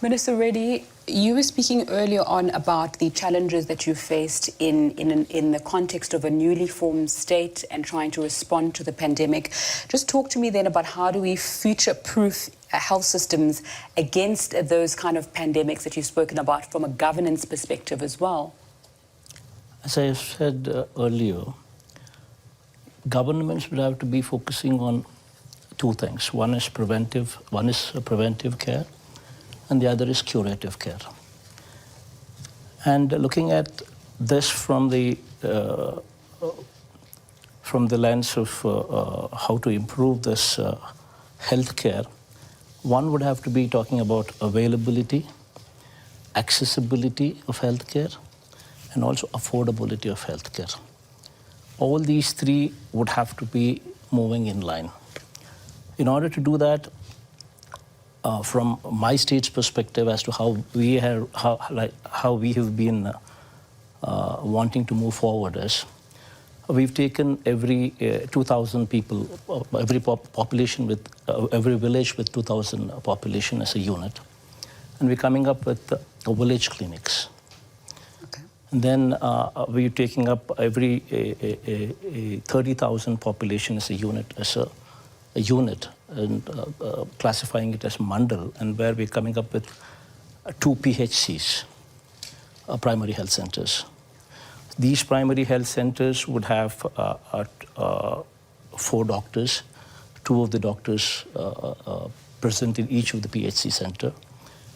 Minister Reddy, you were speaking earlier on about the challenges that you faced in the context of a newly formed state and trying to respond to the pandemic. Just talk to me then about how do we future-proof health systems against those kind of pandemics that you've spoken about from a governance perspective as well? As I said earlier, governments would have to be focusing on two things. One is preventive care, and the other is curative care. And looking at this from the lens of how to improve this health care, one would have to be talking about availability, accessibility of health care, and also affordability of health care. All these three would have to be moving in line. In order to do that, from my state's perspective as to how we have been wanting to move forward is, we've taken every 2,000 people, every population with every village with 2,000 population as a unit, and we're coming up with village clinics. Okay. And then we're taking up every 30,000 population as a unit and classifying it as mandal, and where we're coming up with 2 PHCs, primary health centers. These primary health centers would have 4 doctors, 2 of the doctors present in each of the PHC center,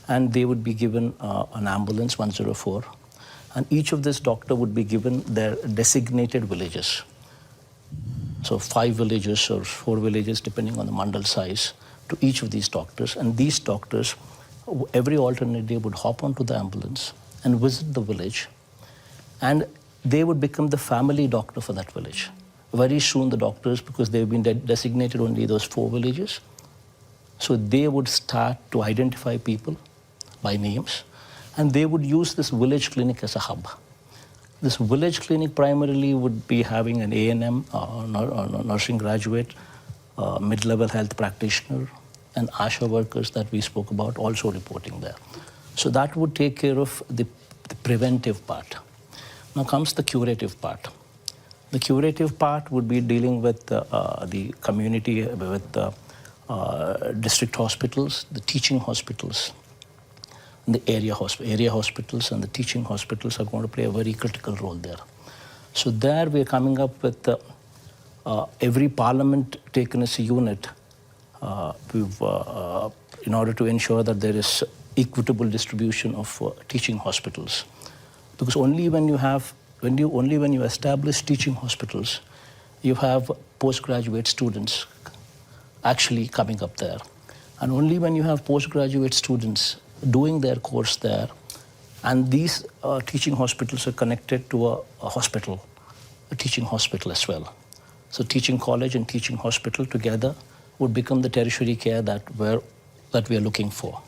and they would be given an ambulance, 104, and each of this doctor would be given their designated villages. So 5 villages or 4 villages, depending on the mandal size, to each of these doctors. And these doctors, every alternate day, would hop onto the ambulance and visit the village. And they would become the family doctor for that village. Very soon the doctors, because they've been designated only those 4 villages, so they would start to identify people by names. And they would use this village clinic as a hub. This village clinic primarily would be having an A&M, nursing graduate, mid-level health practitioner, and ASHA workers that we spoke about also reporting there. So that would take care of the preventive part. Now comes the curative part. The curative part would be dealing with the community, with district hospitals, the teaching hospitals. The area hospitals and the teaching hospitals are going to play a very critical role there. So there we're coming up with every parliament taken as a unit in order to ensure that there is equitable distribution of teaching hospitals. Because only when you establish teaching hospitals, you have postgraduate students actually coming up there. And only when you have postgraduate students doing their course there, and these teaching hospitals are connected to a hospital, a teaching hospital as well. So teaching college and teaching hospital together would become the tertiary care that we are looking for.